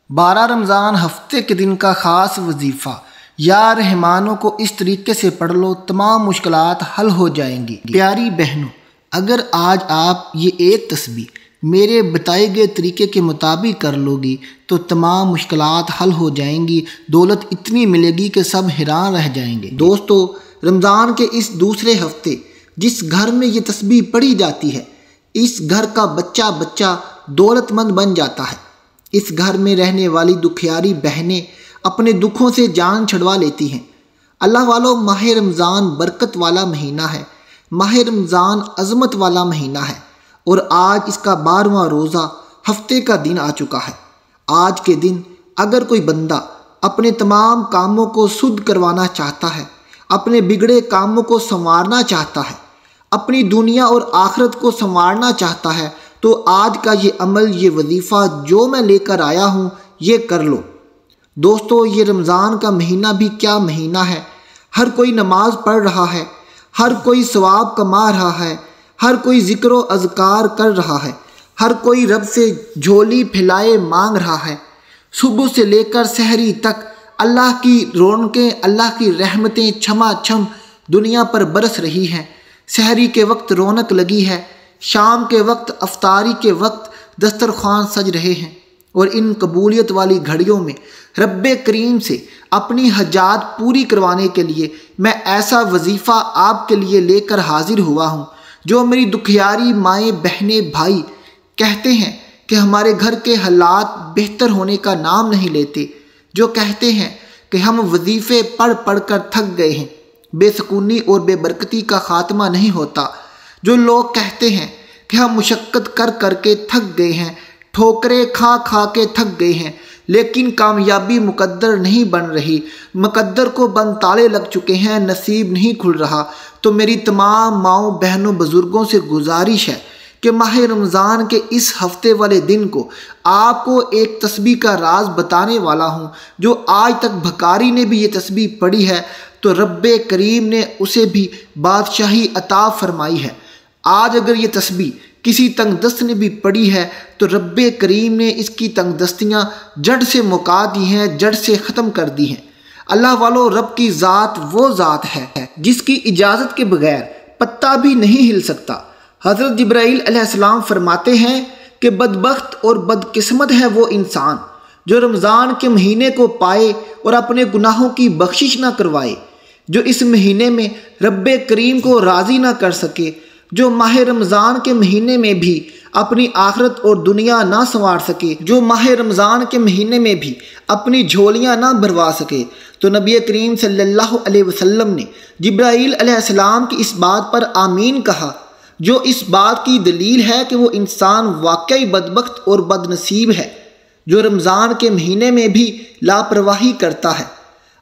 12 रमज़ान हफ्ते के दिन का ख़ास वजीफ़ा। या रहमानों को इस तरीके से पढ़ लो, तमाम मुश्किलात हल हो जाएंगी। प्यारी बहनों, अगर आज आप ये एक तस्बीह मेरे बताए गए तरीके के मुताबिक कर लोगी तो तमाम मुश्किलात हल हो जाएंगी। दौलत इतनी मिलेगी कि सब हैरान रह जाएंगे। दोस्तों, रमज़ान के इस दूसरे हफ्ते जिस घर में ये तस्बीह पढ़ी जाती है, इस घर का बच्चा बच्चा दौलतमंद बन जाता है। इस घर में रहने वाली दुखियारी बहनें अपने दुखों से जान छुड़वा लेती हैं। अल्लाह वालों, माह रमज़ान बरकत वाला महीना है। माह रमज़ान अज़मत वाला महीना है और आज इसका 12वां रोज़ा हफ्ते का दिन आ चुका है। आज के दिन अगर कोई बंदा अपने तमाम कामों को शुद्ध करवाना चाहता है, अपने बिगड़े कामों को संवारना चाहता है, अपनी दुनिया और आखिरत को संवारना चाहता है, तो आज का ये अमल, ये वजीफ़ा जो मैं लेकर आया हूँ, ये कर लो। दोस्तों, ये रमज़ान का महीना भी क्या महीना है। हर कोई नमाज पढ़ रहा है, हर कोई सवाब कमा रहा है, हर कोई ज़िक्र व अज़कार कर रहा है, हर कोई रब से झोली फैलाए मांग रहा है। सुबह से लेकर सहरी तक अल्लाह की रौनकें, अल्लाह की रहमतें छमा छम दुनिया पर बरस रही हैं। सहरी के वक्त रौनक लगी है, शाम के वक्त, अफ्तारी के वक्त दस्तरखान सज रहे हैं। और इन कबूलियत वाली घड़ियों में रब्बे करीम से अपनी हजात पूरी करवाने के लिए मैं ऐसा वजीफ़ा आपके लिए लेकर हाजिर हुआ हूँ जो मेरी दुखियारी माएँ, बहनें, भाई कहते हैं कि हमारे घर के हालात बेहतर होने का नाम नहीं लेते, जो कहते हैं कि हम वजीफ़े पढ़ पढ़ कर थक गए हैं, बेसकूनी और बेबरकती का ख़ात्मा नहीं होता। जो लोग कहते हैं कि हम मुशक्क़त कर कर के थक गए हैं, ठोकरें खा खा के थक गए हैं, लेकिन कामयाबी मुकद्दर नहीं बन रही, मुकद्दर को बंद ताले लग चुके हैं, नसीब नहीं खुल रहा। तो मेरी तमाम माओं, बहनों, बुज़ुर्गों से गुजारिश है कि माह रमज़ान के इस हफ्ते वाले दिन को आपको एक तस्बीह का राज बताने वाला हूँ। जो आज तक भकारी ने भी ये तस्बीह पढ़ी है तो रब्बे करीम ने उसे भी बादशाही अता फरमाई है। आज अगर ये तस्बीह किसी तंगदस्त ने भी पढ़ी है तो रब्बे करीम ने इसकी तंगदस्तियाँ जड़ से मुका दी हैं, जड़ से ख़त्म कर दी हैं। अल्लाह वालों, रब की ज़ात वो ज़ात है जिसकी इजाज़त के बगैर पत्ता भी नहीं हिल सकता। हज़रत जिब्राईल अलैहिस्सलाम फरमाते हैं कि बदबख्त और बदकिस्मत है वो इंसान जो रमज़ान के महीने को पाए और अपने गुनाहों की बख्शिश ना करवाए, जो इस महीने में रब्बे करीम को राज़ी ना कर सके, जो माह रमज़ान के महीने में भी अपनी आखिरत और दुनिया ना संवार सके, जो माह रमज़ान के महीने में भी अपनी झोलियाँ ना भरवा सके। तो नबी करीम सल्लल्लाहु अलैहि वसल्लम ने जिब्राईल अलैहिस्सलाम की इस बात पर आमीन कहा, जो इस बात की दलील है कि वो इंसान वाकई बदबख्त और बदनसीब है जो रमज़ान के महीने में भी लापरवाही करता है।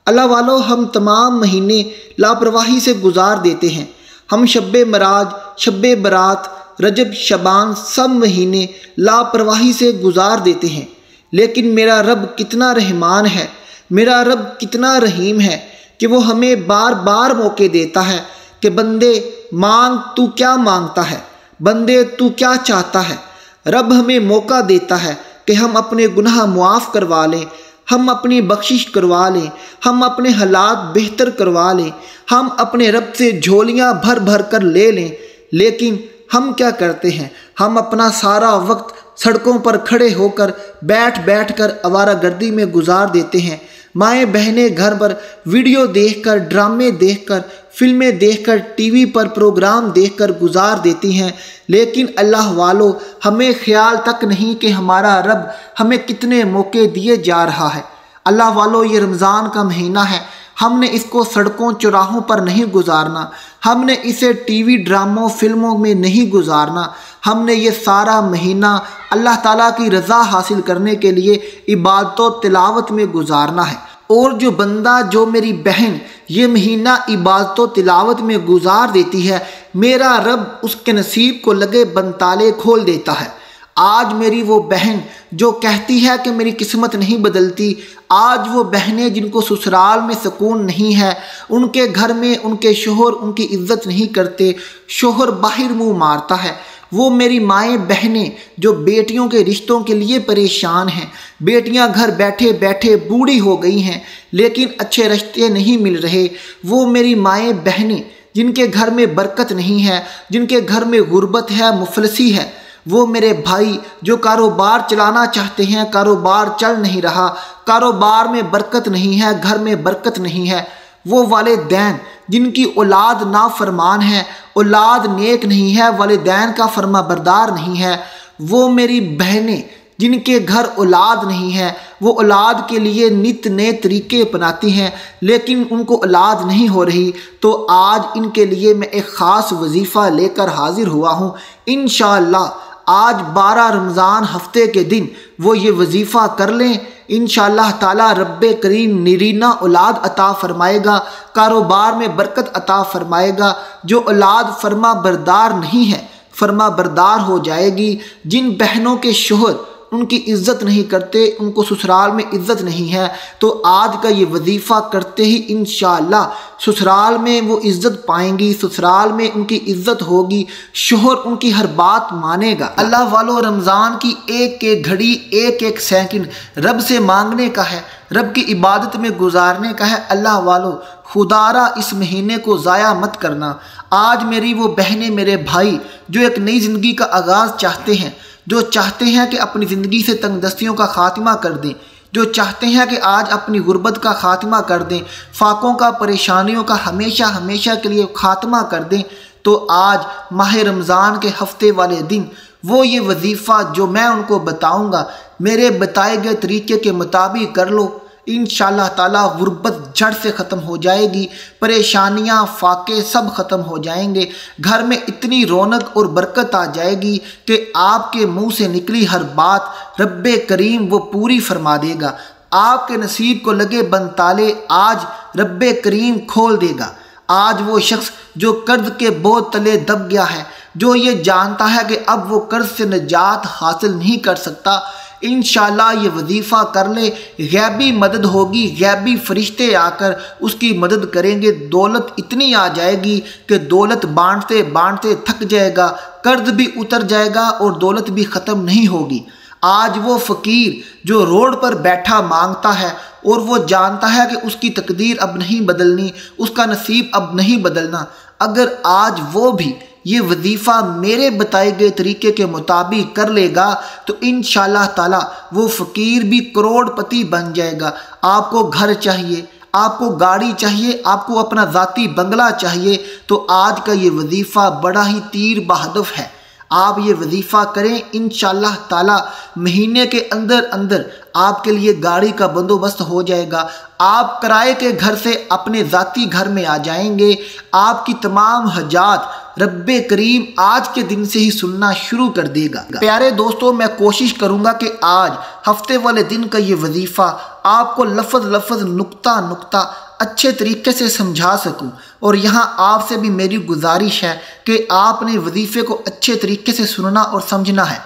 अल्लाह वालों, हम तमाम महीने लापरवाही से गुजार देते हैं। हम शब्बे मराज, शब्बे बरात, रजब, शबान सब महीने लापरवाही से गुजार देते हैं। लेकिन मेरा रब कितना रहमान है, मेरा रब कितना रहीम है कि वो हमें बार बार मौके देता है कि बंदे मांग, तू क्या मांगता है, बंदे तू क्या चाहता है। रब हमें मौका देता है कि हम अपने गुनाह मुआफ़ करवा लें, हम अपनी बख्शिश करवा लें, हम अपने हालात बेहतर करवा लें, हम अपने रब से झोलियाँ भर भर कर ले लें। लेकिन हम क्या करते हैं, हम अपना सारा वक्त सड़कों पर खड़े होकर बैठ बैठ कर आवारागर्दी में गुजार देते हैं। माएँ बहनें घर पर वीडियो देखकर, ड्रामे देखकर, फिल्में देखकर, टीवी पर प्रोग्राम देखकर गुजार देती हैं। लेकिन अल्लाह वालों, हमें ख्याल तक नहीं कि हमारा रब हमें कितने मौके दिए जा रहा है। अल्लाह वालों, ये रमज़ान का महीना है, हमने इसको सड़कों चौराहों पर नहीं गुजारना, हमने इसे टीवी ड्रामों फिल्मों में नहीं गुजारना। हमने ये सारा महीना अल्लाह ताला की रज़ा हासिल करने के लिए इबादत व तिलावत में गुजारना है। और जो बंदा, जो मेरी बहन ये महीना इबादत व तिलावत में गुजार देती है, मेरा रब उसके नसीब को लगे बनताले खोल देता है। आज मेरी वो बहन जो कहती है कि मेरी किस्मत नहीं बदलती, आज वो बहनें जिनको ससुराल में सुकून नहीं है, उनके घर में उनके शोहर उनकी इज्जत नहीं करते, शोहर बाहर मुंह मारता है, वो मेरी माएँ बहनें जो बेटियों के रिश्तों के लिए परेशान हैं, बेटियां घर बैठे बैठे बूढ़ी हो गई हैं लेकिन अच्छे रिश्ते नहीं मिल रहे, वो मेरी माएँ बहनें जिनके घर में बरकत नहीं है, जिनके घर में गुर्बत है, मुफलसी है, वो मेरे भाई जो कारोबार चलाना चाहते हैं, कारोबार चल नहीं रहा, कारोबार में बरकत नहीं है, घर में बरकत नहीं है, वो वालिदैन जिनकी औलाद नाफरमान है, औलाद नेक नहीं है, वालिदैन का फर्मा बरदार नहीं है, वो मेरी बहनें जिनके घर औलाद नहीं है, वो औलाद के लिए नित नए तरीके अपनाती हैं लेकिन उनको औलाद नहीं हो रही, तो आज इनके लिए मैं एक ख़ास वजीफ़ा लेकर हाजिर हुआ हूँ। इंशाअल्लाह आज 12 रमज़ान हफ्ते के दिन वो ये वजीफ़ा कर लें, इंशाअल्लाह ताला रब्बे करीम निरीना औलाद अता फरमाएगा, कारोबार में बरकत अता फरमाएगा। जो औलाद फर्मा बरदार नहीं है फर्मा बरदार हो जाएगी। जिन बहनों के शोहर उनकी इज्जत नहीं करते, उनको ससुराल में इज्जत नहीं है, तो आज का ये वजीफ़ा करते ही इंशाअल्लाह ससुराल में वो इज्जत पाएंगी, ससुराल में उनकी इज्जत होगी, शोहर उनकी हर बात मानेगा। अल्लाह वालों, रमज़ान की एक एक घड़ी, एक एक सेकंड रब से मांगने का है, रब की इबादत में गुजारने का है। अल्लाह वालों, खुदारा इस महीने को ज़ाया मत करना। आज मेरी वो बहनें, मेरे भाई जो एक नई ज़िंदगी का आगाज़ चाहते हैं, जो चाहते हैं कि अपनी ज़िंदगी से तंगदस्तियों का ख़ात्मा कर दें, जो चाहते हैं कि आज अपनी गुर्बत का ख़ात्मा कर दें, फाकों का, परेशानियों का हमेशा हमेशा के लिए ख़ात्मा कर दें, तो आज माह रमज़ान के हफ्ते वाले दिन वो ये वजीफ़ा जो मैं उनको बताऊंगा, मेरे बताए गए तरीके के मुताबिक कर लो। इंशाअल्लाह ताला गुर्बत जड़ से ख़त्म हो जाएगी, परेशानियां, फाके सब ख़त्म हो जाएंगे, घर में इतनी रौनक और बरकत आ जाएगी कि आपके मुंह से निकली हर बात रब्बे करीम वो पूरी फरमा देगा। आपके नसीब को लगे बंद ताले आज रब्बे करीम खोल देगा। आज वो शख्स जो कर्ज के बोझ तले दब गया है, जो ये जानता है कि अब वो कर्ज से निजात हासिल नहीं कर सकता, इंशाअल्लाह ये वजीफ़ा कर ले, गैबी मदद होगी, गैबी फरिश्ते आकर उसकी मदद करेंगे। दौलत इतनी आ जाएगी कि दौलत बांटते बांटते थक जाएगा, कर्ज भी उतर जाएगा और दौलत भी ख़त्म नहीं होगी। आज वो फ़कीर जो रोड पर बैठा मांगता है और वो जानता है कि उसकी तकदीर अब नहीं बदलनी, उसका नसीब अब नहीं बदलना, अगर आज वो भी ये वजीफ़ा मेरे बताए गए तरीके के मुताबिक कर लेगा तो इंशाअल्लाह ताला वो फ़कीर भी करोड़पति बन जाएगा। आपको घर चाहिए, आपको गाड़ी चाहिए, आपको अपना ज़ाती बंगला चाहिए, तो आज का ये वजीफ़ा बड़ा ही तीर बहदफ है। आप ये वजीफ़ा करें, इंशाअल्लाह ताला महीने के अंदर अंदर आपके लिए गाड़ी का बंदोबस्त हो जाएगा। आप किराए के घर से अपने ज़ाती घर में आ जाएंगे। आपकी तमाम हजात रब्बे करीम आज के दिन से ही सुनना शुरू कर देगा। प्यारे दोस्तों, मैं कोशिश करूंगा कि आज हफ्ते वाले दिन का ये वजीफ़ा आपको लफ्ज़ लफ्ज़, नुक्ता नुक्ता अच्छे तरीके से समझा सकूं। और यहाँ आपसे भी मेरी गुजारिश है कि आपने वजीफ़े को अच्छे तरीके से सुनना और समझना है।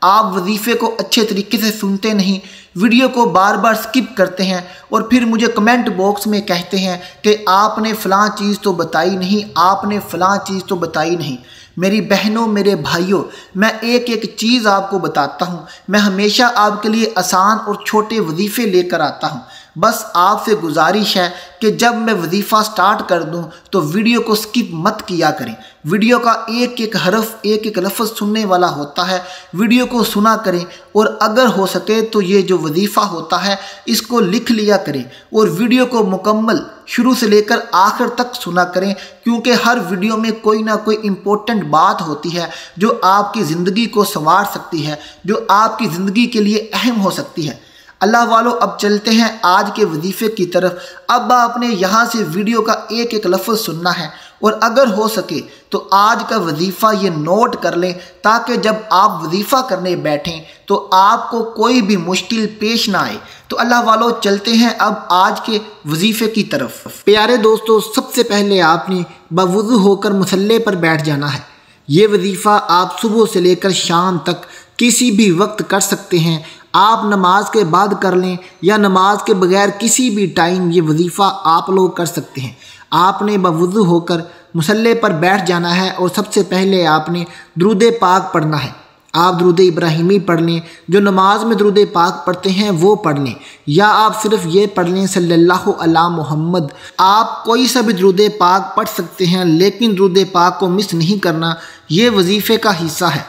आप वजीफ़े को अच्छे तरीके से सुनते नहीं, वीडियो को बार बार स्किप करते हैं और फिर मुझे कमेंट बॉक्स में कहते हैं कि आपने फ़लाँ चीज़ तो बताई नहीं, आपने फ़लाँ चीज़ तो बताई नहीं। मेरी बहनों, मेरे भाइयों, मैं एक एक चीज़ आपको बताता हूँ। मैं हमेशा आपके लिए आसान और छोटे वजीफ़े लेकर आता हूँ। बस आपसे गुजारिश है कि जब मैं वजीफ़ा स्टार्ट कर दूं तो वीडियो को स्किप मत किया करें। वीडियो का एक एक हरफ, एक एक लफ्ज़ सुनने वाला होता है, वीडियो को सुना करें और अगर हो सके तो ये जो वजीफ़ा होता है इसको लिख लिया करें और वीडियो को मुकम्मल शुरू से लेकर आखिर तक सुना करें, क्योंकि हर वीडियो में कोई ना कोई इम्पोर्टेंट बात होती है जो आपकी ज़िंदगी को संवार सकती है, जो आपकी ज़िंदगी के लिए अहम हो सकती है। अल्लाह वालों, अब चलते हैं आज के वजीफ़े की तरफ। अब आपने यहाँ से वीडियो का एक एक लफ्ज़ सुनना है और अगर हो सके तो आज का वजीफ़ा ये नोट कर लें ताकि जब आप वजीफ़ा करने बैठें तो आपको कोई भी मुश्किल पेश ना आए। तो अल्लाह वालों, चलते हैं अब आज के वजीफ़े की तरफ। प्यारे दोस्तों, सबसे पहले आपने बवुज़ू होकर मुसल्ले पर बैठ जाना है। ये वजीफ़ा आप सुबह से लेकर शाम तक किसी भी वक्त कर सकते हैं। आप नमाज के बाद कर लें या नमाज के बगैर किसी भी टाइम ये वजीफ़ा आप लोग कर सकते हैं। आपने बवुज़ू होकर मुसल्ले पर बैठ जाना है और सबसे पहले आपने दुरूद पाक पढ़ना है। आप दुरूद इब्राहिमी पढ़ लें, जो नमाज में दुरूद पाक पढ़ते हैं वो पढ़ लें, या आप सिर्फ ये पढ़ लें सल्लल्लाहु अला मुहम्मद। आप कोई सा भी दुरूद पाक पढ़ सकते हैं, लेकिन दुरूद पाक को मिस नहीं करना, ये वजीफ़े का हिस्सा है।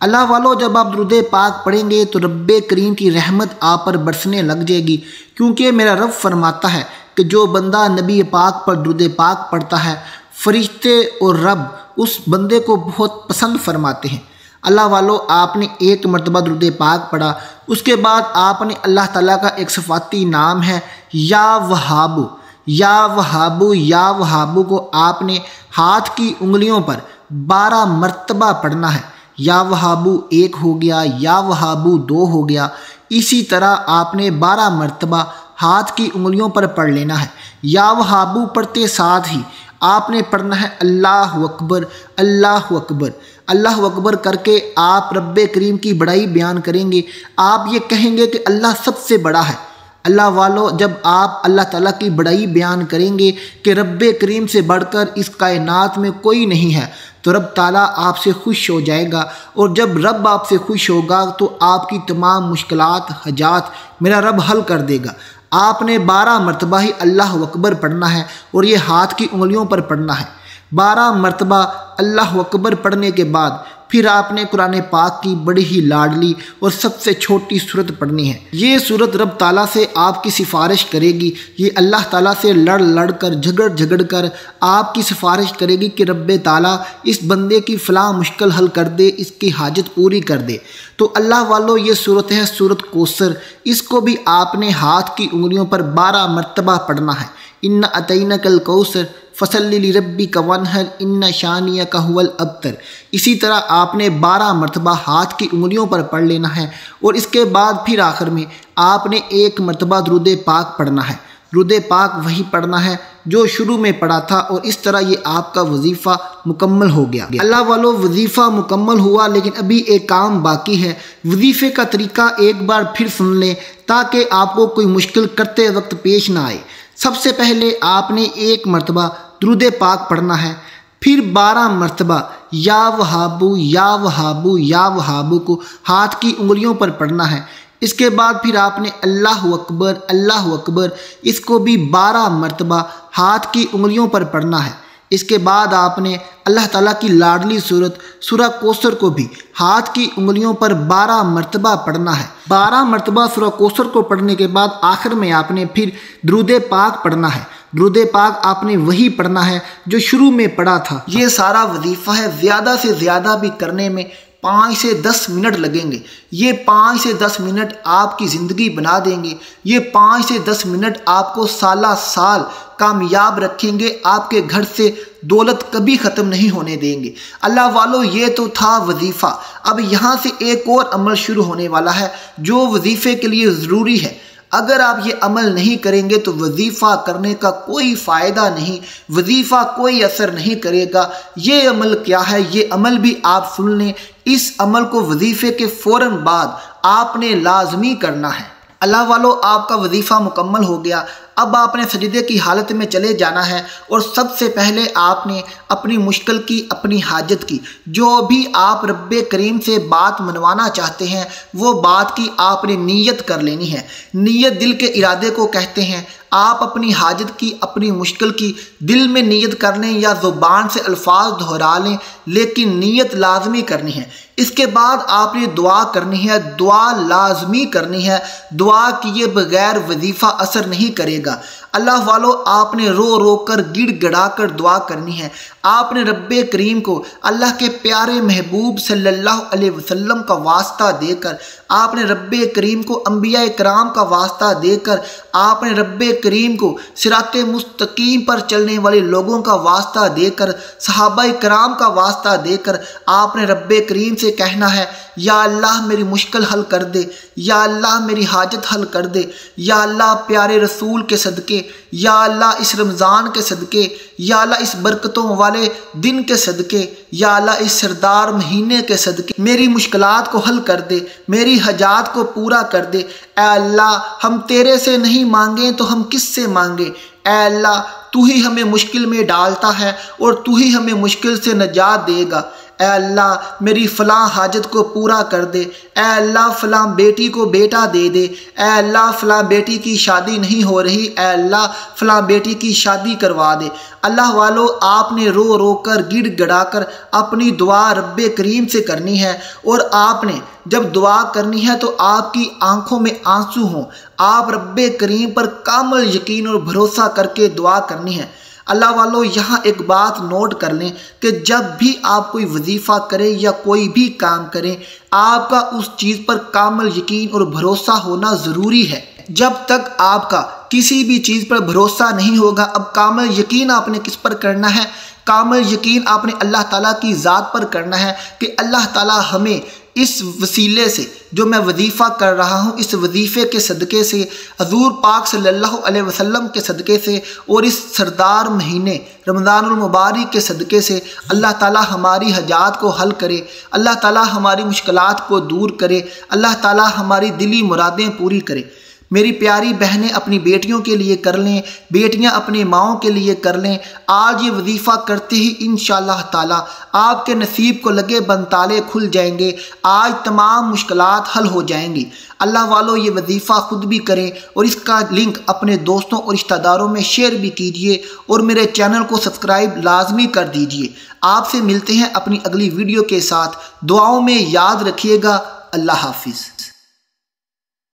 अल्लाह वालों, जब आप दुरूद पाक पढ़ेंगे तो रब्बे करीम की रहमत आप पर बरसने लग जाएगी, क्योंकि मेरा रब फरमाता है कि जो बंदा नबी पाक पर दुरूद पाक पढ़ता है, फरिश्ते और रब उस बंदे को बहुत पसंद फरमाते हैं। अल्लाह वालों, आपने एक मरतबा दुरूद पाक पढ़ा, उसके बाद आपने अल्लाह ताला का एक सिफाती नाम है या वहाबू, या वहाबू, या वहाबू को आपने हाथ की उंगलियों पर 12 मरतबा पढ़ना है। या वहाबू 1 हो गया, या वहाबू 2 हो गया। इसी तरह आपने 12 मरतबा हाथ की उंगलियों पर पढ़ लेना है। या वहाबू पढ़ते साथ ही आपने पढ़ना है अल्लाह अकबर, अल्लाह अकबर। अल्लाह अकबर करके आप रब्बे करीम की बड़ाई बयान करेंगे। आप ये कहेंगे कि अल्लाह सबसे बड़ा है। अल्लाह वालों, जब आप अल्लाह ताला की बड़ाई बयान करेंगे कि रब्बे करीम से बढ़कर इस कायनात में कोई नहीं है, तो रब ताला आपसे खुश हो जाएगा। और जब रब आपसे खुश होगा तो आपकी तमाम मुश्किलात हजात मेरा रब हल कर देगा। आपने 12 मरतबा ही अल्लाह अकबर पढ़ना है और ये हाथ की उंगलियों पर पढ़ना है। 12 मरतबा अल्लाह अकबर पढ़ने के बाद फिर आपने कुरान पाक की बड़ी ही लाडली और सबसे छोटी सूरत पढ़नी है। ये सूरत रब ताला से आपकी सिफारिश करेगी। ये अल्लाह ताला से लड़ लड़ कर, झगड़ कर आपकी सिफारिश करेगी कि रब्बे ताला इस बंदे की फ़लाँ मुश्किल हल कर दे, इसकी हाजत पूरी कर दे। तो अल्लाह वालों, ये सूरत है सूरत कौसर। इसको भी आपने हाथ की उंगलियों पर 12 मरतबा पढ़ना है। इन्ना अतैना कल कौसर फसल्लि लिरब्बिका वन्हर इन्ना शानियका हुवल अब्तर। इसी तरह आपने 12 मरतबा हाथ की उंगलियों पर पढ़ लेना है और इसके बाद फिर आखिर में आपने 1 मरतबा दुरूद पाक पढ़ना है। दुरूद पाक वही पढ़ना है जो शुरू में पढ़ा था और इस तरह ये आपका वजीफ़ा मुकम्मल हो गया। अल्लाह वालों, वजीफ़ा मुकम्मल हुआ, लेकिन अभी एक काम बाकी है। वजीफ़े का तरीका एक बार फिर सुन लें ताकि आपको कोई मुश्किल करते वक्त पेश ना आए। सबसे पहले आपने 1 मरतबा दुरूद पाक पढ़ना है, फिर 12 मरतबा या वहाबू, या वहाबू, या वहाबू को हाथ की उंगलियों पर पढ़ना है। इसके बाद फिर आपने अल्लाह अकबर, अल्लाह अकबर, इसको भी 12 मरतबा हाथ की उंगलियों पर पढ़ना है। इसके बाद आपने अल्लाह ताला की लाडली सूरत सूरह कौसर को भी हाथ की उंगलियों पर 12 मरतबा पढ़ना है। 12 मरतबा सूरह कौसर को पढ़ने के बाद आखिर में आपने फिर दुरूद पाक पढ़ना है। दुरूद पाक आपने वही पढ़ना है जो शुरू में पढ़ा था। ये सारा वजीफ़ा है, ज़्यादा से ज़्यादा भी करने में 5 से 10 मिनट लगेंगे। ये 5 से 10 मिनट आपकी ज़िंदगी बना देंगे। ये 5 से 10 मिनट आपको साला साल कामयाब रखेंगे। आपके घर से दौलत कभी ख़त्म नहीं होने देंगे। अल्लाह वालों, ये तो था वजीफ़ा। अब यहाँ से एक और अमल शुरू होने वाला है जो वजीफ़े के लिए ज़रूरी है। अगर आप ये अमल नहीं करेंगे तो वजीफ़ा करने का कोई फ़ायदा नहीं, वजीफ़ा कोई असर नहीं करेगा। ये अमल क्या है, ये अमल भी आप सुन लें। इस अमल को वजीफ़े के फ़ौरन बाद आपने लाजमी करना है। अल्लाह वालों, आपका वजीफ़ा मुकम्मल हो गया। अब आपने सजदे की हालत में चले जाना है और सबसे पहले आपने अपनी मुश्किल की, अपनी हाजत की, जो भी आप रब्बे करीम से बात मनवाना चाहते हैं वो बात की आपने नीयत कर लेनी है। नीयत दिल के इरादे को कहते हैं। आप अपनी हाजत की, अपनी मुश्किल की दिल में नीयत कर लें या ज़ुबान से अल्फाज दोहरा लें, लेकिन नीयत लाजमी करनी है। इसके बाद आपने दुआ करनी है, दुआ लाजमी करनी है। दुआ किए बगैर वजीफ़ा असर नहीं करेगा। अल्लाह वालों, आपने रो रो कर, गिड़गिड़ा कर दुआ करनी है। आपने रब्बे करीम को, अल्लाह के प्यारे महबूब सल्लल्लाहु अलैहि वसल्लम का वास्ता देकर, आपने रब्बे करीम को अंबिया इकराम का वास्ता देकर, आपने रब्बे करीम को सिराते मुस्तकीम पर चलने वाले लोगों का वास्ता देकर, सहाबा इकराम का वास्ता देकर आपने रब्बे करीम से कहना है, या अल्लाह मेरी मुश्किल हल कर दे, या अल्लाह मेरी हाजत हल कर दे, या अल्लाह प्यारे रसूल के सदके, या अल्लाह इस रमज़ान के सदके, या अल्लाह इस बरकतों वाले दिन के सदके, या अल्लाह इस सरदार महीने के सदके मेरी मुश्किलात को हल कर दे, मेरी हजात को पूरा कर दे। ऐ अल्लाह, हम तेरे से नहीं मांगे तो हम किस से मांगे। ऐ अल्लाह तू ही हमें मुश्किल में डालता है और तू ही हमें मुश्किल से नजात देगा। ऐ अल्लाह मेरी फ़लाँ हाजत को पूरा कर दे। ऐ अल्लाह फ़लाँ बेटी को बेटा दे दे। ऐ अल्लाह फ़लाँ बेटी की शादी नहीं हो रही, ऐ अल्लाह फ़लाँ बेटी की शादी करवा दे। अल्लाह वालों आपने रो रो कर गिड़गिड़ा कर अपनी दुआ रब्बे करीम से करनी है और आपने जब दुआ करनी है तो आपकी आंखों में आंसू हों। आप रब्बे करीम पर कामिल यकीन और भरोसा करके दुआ करनी है। अल्लाह वालों यहाँ एक बात नोट कर लें कि जब भी आप कोई वजीफ़ा करें या कोई भी काम करें, आपका उस चीज़ पर कामिल यकीन और भरोसा होना ज़रूरी है। जब तक आपका किसी भी चीज़ पर भरोसा नहीं होगा, अब कामिल यकीन आपने किस पर करना है? कामिल यकीन आपने अल्लाह ताला की ज़ात पर करना है कि अल्लाह ताला हमें इस वसीले से जो मैं वजीफ़ा कर रहा हूँ, इस वजीफ़े के सदक़े से, हज़ूर पाक सल्लल्लाहु अलैहि वसल्लम के सदक़े से और इस सरदार महीने रमज़ानुल मुबारक के सदक़े से अल्लाह ताला हमारी हजात को हल करे, अल्लाह ताला हमारी मुश्किलात को दूर करे, अल्लाह ताला हमारी दिली मुरादें पूरी करे। मेरी प्यारी बहनें अपनी बेटियों के लिए कर लें, बेटियां अपनी माओं के लिए कर लें। आज ये वजीफ़ा करते ही इंशाअल्लाह ताला आपके नसीब को लगे बनताले खुल जाएंगे। आज तमाम मुश्किलात हल हो जाएंगी। अल्लाह वालों ये वजीफ़ा खुद भी करें और इसका लिंक अपने दोस्तों और रिश्तेदारों में शेयर भी कीजिए और मेरे चैनल को सब्सक्राइब लाजमी कर दीजिए। आपसे मिलते हैं अपनी अगली वीडियो के साथ। दुआओं में याद रखिएगा। अल्लाह हाफिज़।